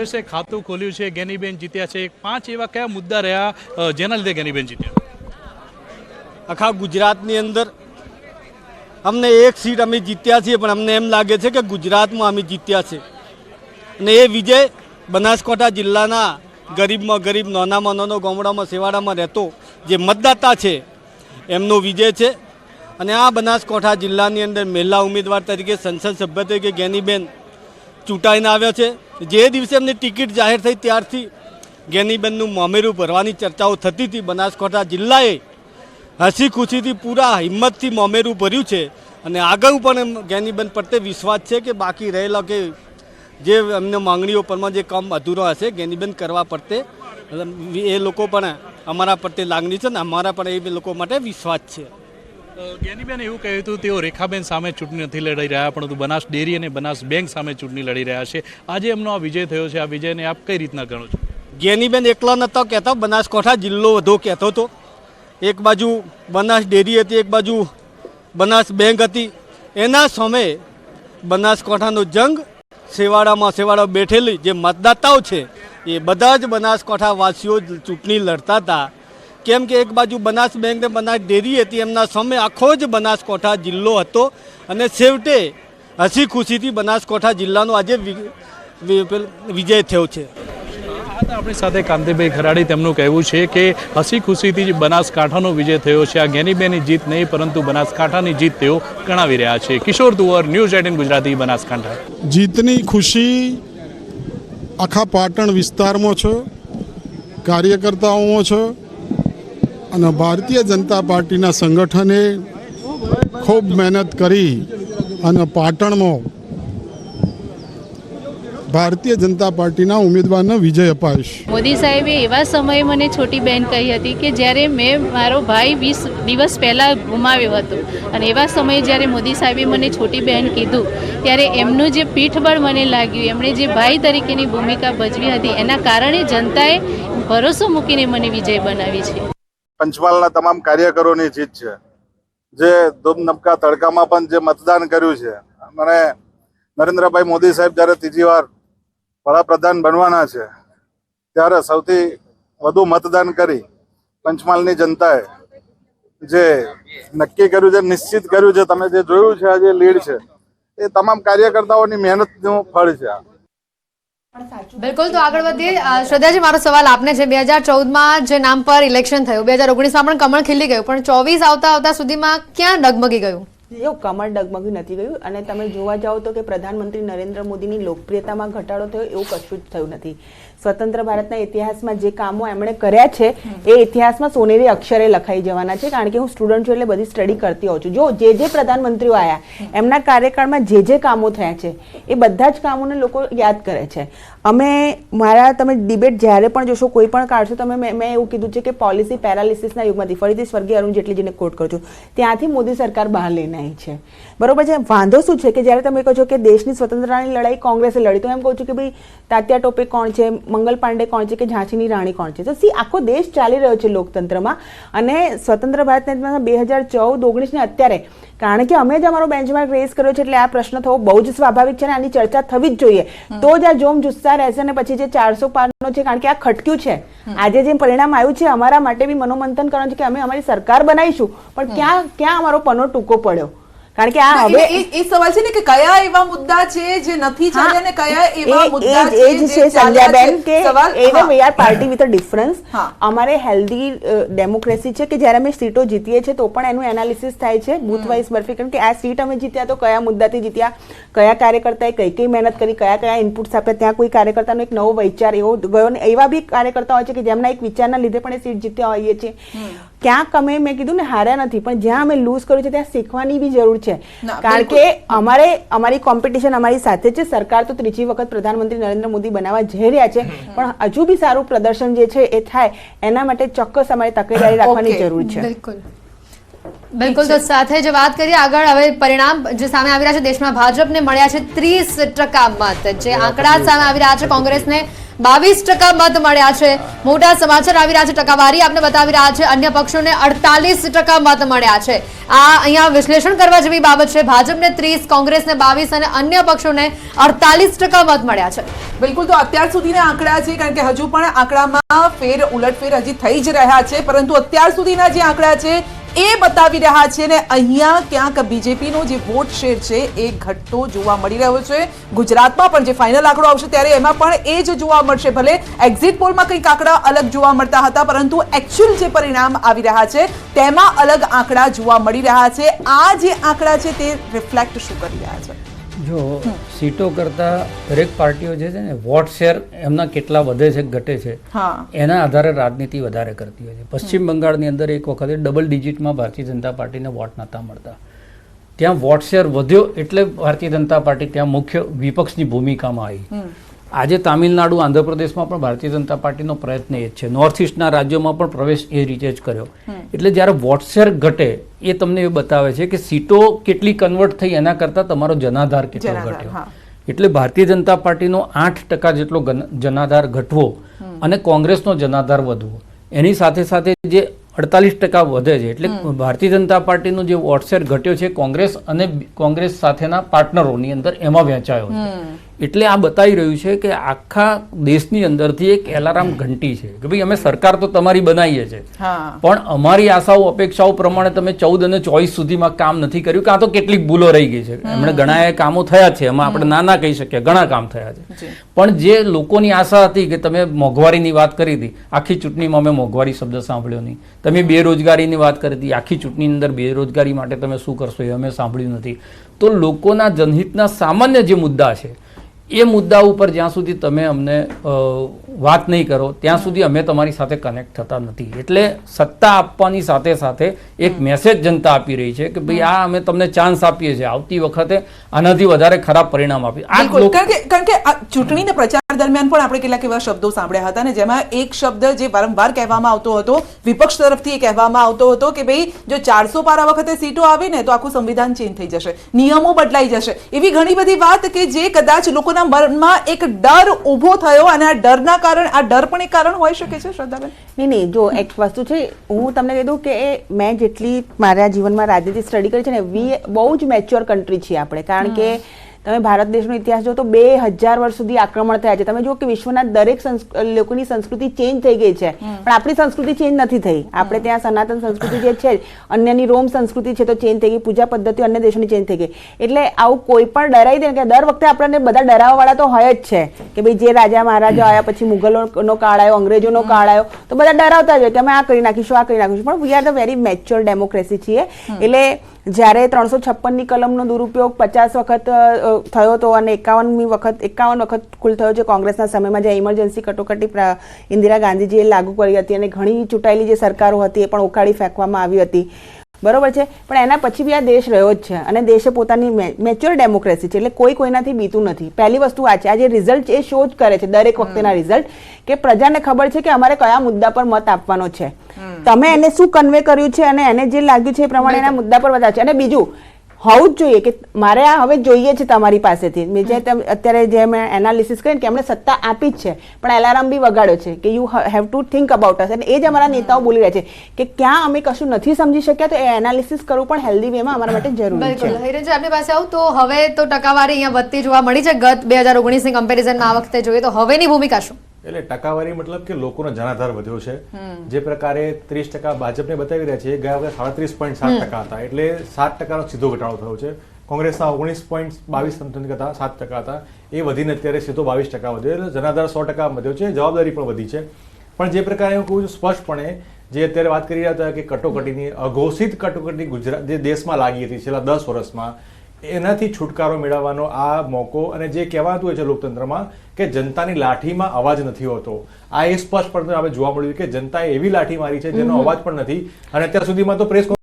કોંગ્રેસે ખાતું ખોલ્યું છે, ગેનીબેન જીત્યા છે, 5 એવા કયા મુદ્દા રહ્યા જેના લીધે ગેનીબેન જીત્યા? આખા ગુજરાતની અંદર અમને એક સીટ અમે જીત્યા છીએ, પણ અમને એમ લાગે છે કે ગુજરાતમાં અમે જીત્યા છે અને એ વિજય બનાસકાંઠા જિલ્લાના ગરીબમાં ગરીબ, નાનામાં નાનો, ગામડામાં સેવાડામાં રહેતો જે મતદાતા છે એમનો વિજય છે. અને આ બનાસકાંઠા જિલ્લાની અંદર મહિલા ઉમેદવાર તરીકે, સંસદ સભ્ય તરીકે ગેનીબેન ચૂંટાઈને આવ્યા છે. જે દિવસે એમની ટિકિટ જાહેર થઈ ત્યારથી ગેનીબેનનું મામેરું ભરવાની ચર્ચાઓ થતી હતી. બનાસકાંઠા જિલ્લાએ હસી ખુશીથી, પૂરા હિંમતથી મામેરું ભર્યું છે અને આગળ પણ ગેનીબેન પ્રત્યે વિશ્વાસ છે કે બાકી રહેલા કે જે એમને માંગણીઓ પરમાં જે કામ અધૂરા હશે ગેનીબેન કરવા પ્રત્યે એ લોકો પણ અમારા પ્રત્યે લાગણી છે ને અમારા પણ એ લોકો માટે વિશ્વાસ છે. ગેનીબેન એવું કહ્યું હતું તેઓ રેખાબેન સામે ચૂંટણી નથી લડી રહ્યા, પરંતુ બનાસ ડેરી અને બનાસ બેંક સામે ચૂંટણી લડી રહ્યા છે. આજે એમનો આ વિજય થયો છે, આ વિજયને આપ કઈ રીતના ગણો છો? ગેનીબેન એકલા નહોતા કહેતા, બનાસકાંઠા જિલ્લો વધુ કહેતો હતો. એક બાજુ બનાસ ડેરી હતી, એક બાજુ બનાસ બેંક હતી. એના સામે બનાસકાંઠાનો જંગ સેવાડા બેઠેલી જે મતદાતાઓ છે એ બધા જ બનાસકાંઠાવાસીઓ ચૂંટણી લડતા હતા. કેમ કે એક બાજુ બનાસ બેંક ને બનાસ ડેરી હતી, એમના સામે આખો જ બનાસકાંઠા જિલ્લો હતો અને છેવટે હસી ખુશીથી બનાસકાંઠા જિલ્લાનો આજે વિજય થયો છે. આપણી સાથે કાંતિભાઈ ખરાડી, તેમનું કહેવું છે કે હસી ખુશીથી બનાસકાંઠાનો વિજય થયો છે. આ ગેનીબેનની જીત નહીં, પરંતુ બનાસકાંઠાની જીત તેઓ ગણાવી રહ્યા છે. કિશોર તુવર, ન્યૂઝ 18 ગુજરાતી, બનાસકાંઠા. જીતની ખુશી આખા પાટણ વિસ્તારમાં છે, કાર્યકર્તાઓમાં છે અને ભારતીય જનતા પાર્ટીના સંગઠને ખૂબ મહેનત કરી અને પાટણમાં ભારતીય જનતા પાર્ટીના ઉમેદવારને વિજય અપાવીશ. મોદી સાહેબે એવા સમયે મને છોટી બહેન કહી હતી કે જ્યારે મેં મારો ભાઈ 20 દિવસ પહેલાં ગુમાવ્યો હતો, અને એવા સમયે જ્યારે મોદી સાહેબે મને છોટી બહેન કીધું ત્યારે એમનું જે પીઠબળ મને લાગ્યું, એમણે જે ભાઈ તરીકેની ભૂમિકા ભજવી હતી, એના કારણે જનતાએ ભરોસો મૂકીને મને વિજય બનાવી છે. પંચમહાલના તમામ કાર્યકરોની જીત છે, જે ધૂમધમકા તડકામાં પણ જે મતદાન કર્યું છે. મને નરેન્દ્રભાઈ મોદી સાહેબ જ્યારે ત્રીજી વાર વડાપ્રધાન બનવાના છે ત્યારે સૌથી વધુ મતદાન કરી પંચમહાલની જનતાએ જે નક્કી કર્યું છે, નિશ્ચિત કર્યું છે, તમે જે જોયું છે આ જે લીડ છે એ તમામ કાર્યકર્તાઓની મહેનતનું ફળ છે. બિલકુલ, તો આગળ વધીએ. શ્રદ્ધાજી, મારો સવાલ આપને છે, 2014માં જે નામ પર ઇલેક્શન થયું, 2019માં પણ કમળ ખીલી ગયું, પણ 24 આવતા સુધીમાં ક્યાં ડગમગી ગયું? જો કમળ ડગમગી નથી ગયું, અને તમે જોવા જાઓ તો કે પ્રધાનમંત્રી નરેન્દ્ર મોદીની લોકપ્રિયતામાં ઘટાડો થયો એવું કશું જ થયું નથી. સ્વતંત્ર ભારતના ઇતિહાસમાં જે કામો એમણે કર્યા છે એ ઇતિહાસમાં સોનેરી અક્ષરે લખાઈ જવાના છે. કારણ કે હું સ્ટુડન્ટ છું એટલે બધી સ્ટડી કરતી હોઉં છું. જો જે પ્રધાનમંત્રીઓ આવ્યા એમના કાર્યકાળમાં જે કામો થયા છે એ બધા જ કામોને લોકો યાદ કરે છે. તમે ડિબેટ જ્યારે પણ જોશો, કોઈ પણ કાઢશો, મેં એવું કીધું છે કે પોલિસી પેરાલિસિસના યુગમાંથી, ફરીથી સ્વર્ગીય અરુણ જેટલીજીને કોટ કરું છું, ત્યાંથી મોદી સરકાર બહાર લઈને આવી છે. બરોબર છે. વાંધો શું છે કે જ્યારે તમે કહો છો કે દેશની સ્વતંત્રતાની લડાઈ કોંગ્રેસે લડી, તો એમ કહું છું કે ભાઈ તાત્યા ટોપે કોણ છે, મંગલ પાંડે કોણ છે, કે ઝાંસીની રાણી કોણ છે? તો આખો દેશ ચાલી રહ્યો છે લોકતંત્રમાં, અને સ્વતંત્ર ભારતના 2014, 19 ને અત્યારે, કારણ કે અમે જ અમારો બેન્ચમાર્ક રેઝ કર્યો છે એટલે આ પ્રશ્ન થવો બહુ જ સ્વાભાવિક છે અને આની ચર્ચા થવી જ જોઈએ. તો જ આ જોમ જુસ્સા રહેશે. અને પછી જે 400 પારનો છે, કારણ કે આ ખટક્યું છે, આજે જે પરિણામ આવ્યું છે, અમારા માટે બી મનોમંથન કરવાનું છે કે અમે અમારી સરકાર બનાવીશું, પણ ક્યાં અમારો પનો ટૂંકો પડ્યો? કારણ કે આ હવે એ સવાલ છે ને કે કયા એવા મુદ્દા છે જે નથી ચાલ્યા અને કયા એવા મુદ્દા છે જે સંધ્યાબેન કે એને we are party with a difference. અમારે હેલ્ધી ડેમોક્રેસી છે કે જ્યારે અમે સીટો જીતીએ છીએ તો પણ એનું એનાલિસિસ થાય છે બૂથ વાઇઝ બરફી. કારણ કે આ સીટ અમે જીત્યા તો કયા મુદ્દાથી જીત્યા, કયા કાર્યકર્તાએ કઈ મહેનત કરી, કયા ઇનપુટ્સ આપ્યા, ત્યાં કોઈ કાર્યકર્તાનો એક નવો વિચાર એવો ગયો, ને એવા બી કાર્યકર્તા હોય છે કે જેમના એક વિચારના લીધે પણ એ સીટ જીત્યા હોઈએ છીએ. ક્યાંક અમે, મેં કીધું ને, હાર્યા નથી, પણ જ્યાં અમે લૂઝ કર્યું છે ત્યાં શીખવાની બી જરૂર છે. કારણ કે અમારી કોમ્પિટિશન અમારી સાથે છે. સરકાર તો ત્રીજી વખત પ્રધાનમંત્રી નરેન્દ્ર મોદી બનાવવા જઈ રહ્યા છે, પણ હજુ બી સારું પ્રદર્શન જે છે એ થાય એના માટે ચોક્કસ અમારે તકેદારી રાખવાની જરૂર છે. બિલકુલ. તો સાથે જ વાત કરીએ આગળ, હવે પરિણામ જે સામે આવી રહ્યા છે, દેશમાં ભાજપને મળ્યા છે 30% મત, જે આંકડા સામે આવી રહ્યા છે. કોંગ્રેસને 22% મત મળ્યા છે. મોટા સમાચાર આવી રહ્યા છે. ટકાવારી આપને બતાવી રહ્યા છે. અન્ય પક્ષોને 48% મત મળ્યા છે. આ અહીંયા વિશ્લેષણ કરવા જેવી બાબત છે. ભાજપને 30, કોંગ્રેસને 22 અને અન્ય પક્ષોને 48% મત મળ્યા છે. બિલકુલ, તો અત્યાર સુધીના આંકડા છે, કારણ કે હજુ પણ આંકડામાં ઉલટફેર હજી થઈ જ રહ્યા છે, પરંતુ અત્યાર સુધીના જે આંકડા છે એ બતાવી રહ્યા છે ને અહીંયા ક્યાંક બીજેપીનો જે વોટ શેર છે એ ઘટતો જોવા મળી રહ્યો છે. ગુજરાતમાં પણ જે ફાઇનલ આંકડો આવશે ત્યારે એમાં પણ એ જ જોવા મળશે. ભલે એક્ઝિટ પોલમાં કંઈક આંકડા અલગ જોવા મળતા હતા, પરંતુ એકચ્યુઅલ જે પરિણામ આવી રહ્યા છે તેમાં અલગ આંકડા જોવા મળી રહ્યા છે. આ જે આંકડા છે તે રિફ્લેક્ટ શું કરી રહ્યા છે? જો સીટો કરતાં દરેક પાર્ટીઓ જે છે ને વોટ શેર એમના કેટલા વધે છે ઘટે છે એના આધારે રાજનીતિ વધારે કરતી હોય છે. પશ્ચિમ બંગાળની અંદર એક વખતે ડબલ ડિજિટમાં ભારતીય જનતા પાર્ટીને વોટ નહોતા મળતા. ત્યાં વોટ શેર વધ્યો એટલે ભારતીય જનતા પાર્ટી ત્યાં મુખ્ય વિપક્ષની ભૂમિકામાં આવી. આજે તામિલનાડુ, આંધ્રપ્રદેશમાં પણ ભારતીય જનતા પાર્ટીનો પ્રયત્ન એ જ છે. નોર્થ ઇસ્ટના રાજ્યોમાં પણ પ્રવેશ એ રીતે જ કર્યો. એટલે જ્યારે વોટ શેર ઘટે એ તમને એ બતાવે છે કે સીટો કેટલી કન્વર્ટ થઈ એના કરતાં તમારો જનાધાર કેટલો ઘટ્યો. એટલે ભારતીય જનતા પાર્ટીનો 8% જેટલો જનાધાર ઘટવો અને કોંગ્રેસનો જનાધાર વધવો, એની સાથે સાથે જે 48% વધે છે. એટલે ભારતીય જનતા પાર્ટીનો જે વોટ શેર ઘટ્યો છે કોંગ્રેસ અને કોંગ્રેસ સાથેના પાર્ટનરોની અંદર એમાં વહેંચાયો છે. એટલે આ બતાવી રહ્યું છે કે આખા દેશની અંદરથી એક એલાર્મ ઘંટી છે કે ભાઈ અમે સરકાર તો તમારી બનાવીએ છીએ, પણ અમારી આશાઓ અપેક્ષાઓ પ્રમાણે તમે 14 અને 24 સુધીમાં કામ નથી કર્યું, કાં તો કેટલીક ભૂલો રહી ગઈ છે. એમણે ઘણા કામો થયા છે, એમાં આપણે ના કહી શકીએ, ઘણા કામ થયા છે. પણ જે લોકોની આશા હતી કે તમે મોંઘવારીની વાત કરી હતી, આખી ચૂંટણીમાં અમે મોંઘવારી શબ્દ સાંભળ્યો નહીં. તમે બેરોજગારીની વાત કરી હતી, આખી ચૂંટણીની અંદર બેરોજગારી માટે તમે શું કરશો એ અમે સાંભળ્યું નથી. તો લોકોના જનહિતના સામાન્ય જે મુદ્દા છે એ મુદ્દા ઉપર જ્યાં સુધી તમે અમને વાત નહીં કરો ત્યાં સુધી અમે તમારી સાથે કનેક્ટ થતા નથી. એટલે સત્તા આપવાની સાથે સાથે એક મેસેજ જનતા આપી રહી છે કે ભાઈ આ અમે તમને ચાન્સ આપીએ છીએ, આવતી વખતે આનાથી વધારે ખરાબ પરિણામ આપીએ. કારણ કે ચૂંટણીના પ્રચાર દરમિયાન પણ આપણે કેટલાક એવા શબ્દો સાંભળ્યા હતા ને જેમાં એક શબ્દ જે વારંવાર કહેવામાં આવતો હતો, વિપક્ષ તરફથી એ કહેવામાં આવતો હતો કે ભાઈ જો 400 પાર આ વખતે સીટો આવી ને તો આખું સંવિધાન ચેન્જ થઈ જશે, નિયમો બદલાઈ જશે, એવી ઘણી બધી વાત કે જે કદાચ લોકોના મનમાં એક ડર ઊભો થયો અને આ ડરના કારણે, આ ડર પણ એક કારણ હોઈ શકે છે. શ્રદ્ધાબેન, નહીં, જો એક વસ્તુ છે, હું તમને કહી દઉં કે મેં જેટલી મારા જીવનમાં રાજનીતિ સ્ટડી કરી છે ને, બહુ જ મેચ્યોર કન્ટ્રી છીએ આપણે. કારણ કે તમે ભારત દેશનો ઇતિહાસ જો તો 2000 વર્ષ સુધી આક્રમણ થયા છે. તમે જુઓ કે વિશ્વના દરેક લોકોની સંસ્કૃતિ ચેન્જ થઈ ગઈ છે, પણ આપણી સંસ્કૃતિ ચેન્જ નથી થઈ. આપણે ત્યાં સનાતન સંસ્કૃતિ જે છે, અન્યની રોમ સંસ્કૃતિ છે તો ચેન્જ થઈ ગઈ, પૂજા પદ્ધતિઓ અન્ય દેશોની ચેન્જ થઈ ગઈ. એટલે આવું કોઈ પણ ડરાઈ દે કે દર વખતે આપણને બધા ડરાવવાવાળા તો હોય જ છે કે ભાઈ જે રાજા મહારાજા આવ્યા, પછી મુગલોનો કાળ આવ્યો, અંગ્રેજોનો કાળ આવ્યો, તો બધા ડરાવતા જ હોય કે અમે આ કરી નાખીશું, આ કરી નાખીશું. પણ we are the very mature democracy છીએ. એટલે જ્યારે 356ની કલમનો દુરુપયોગ 50 વખત થયો હતો અને 51 વખત કુલ થયો છે કોંગ્રેસના સમયમાં, જે ઇમરજન્સી કટોકટી ઇન્દિરા ગાંધીજીએ લાગુ કરી હતી અને ઘણી ચૂંટાયેલી જે સરકારો હતી એ પણ ઉખાડી ફેંકવામાં આવી હતી, બરોબર છે. પણ એના પછી બી આ દેશ રહ્યો જ છે અને દેશે પોતાની મેચ્યોર ડેમોક્રેસી છે. એટલે કોઈ કોઈનાથી બીતું નથી. પહેલી વસ્તુ આ છે, આ જે રિઝલ્ટ એ શો જ કરે છે દરેક વખતેના રિઝલ્ટ, કે પ્રજાને ખબર છે કે અમારે કયા મુદ્દા પર મત આપવાનો છે, તમે એને શું કન્વે કર્યું છે અને એને જે લાગ્યું છે એ પ્રમાણે એના મુદ્દા પર વધારે છે. અને બીજું હોવું જ જોઈએ કે મારે આ હવે જોઈએ છે તમારી પાસેથી. મેં જે અત્યારે જે મેં એનાલિસિસ કરીને કે એમણે સત્તા આપી જ છે, પણ એલાર્મ બી વગાડ્યો છે કે you have to think about us. અને એ જ અમારા નેતાઓ બોલી રહ્યા છે કે ક્યાં અમે કશું નથી સમજી શક્યા, તો એ એનાલિસિસ કરવું પણ હેલ્ધી વેમાં અમારા માટે જરૂરી છે. હિરેનજી, આપની પાસે આવું તો હવે તો ટકાવારી અહીંયા વધતી જોવા મળી છે ગત 2019ની કમ્પેરિઝનમાં. આ વખતે જોઈએ તો હવેની ભૂમિકા શું? એટલે ટકાવારી મતલબ કે લોકોનો જનાધાર વધ્યો છે. જે પ્રકારે 30% ભાજપને બતાવી રહ્યા છે, ગયા વખતે 37.7% હતા, એટલે 7%નો સીધો ઘટાડો થયો છે. કોંગ્રેસના 19.22 સમથિંગ હતા, 7% હતા, એ વધીને અત્યારે સીધો 22% વધ્યો. એટલે જનાધાર 100% વધ્યો છે, જવાબદારી પણ વધી છે. પણ જે પ્રકારે હું કહું છું સ્પષ્ટપણે, જે અત્યારે વાત કરી રહ્યા હતા કે કટોકટીની, અઘોષિત કટોકટી ગુજરાત જે દેશમાં લાગી હતી છેલ્લા 10 વર્ષમાં, એનાથી છુટકારો મેળવવાનો આ મોકો. અને જે કહેવાતું હોય છે લોકતંત્રમાં કે જનતાની લાઠીમાં અવાજ નથી હોતો, આ એ સ્પષ્ટપણે આપણે જોવા મળ્યું કે જનતાએ એવી લાઠી મારી છે જેનો અવાજ પણ નથી. અને અત્યાર સુધીમાં તો પ્રેસ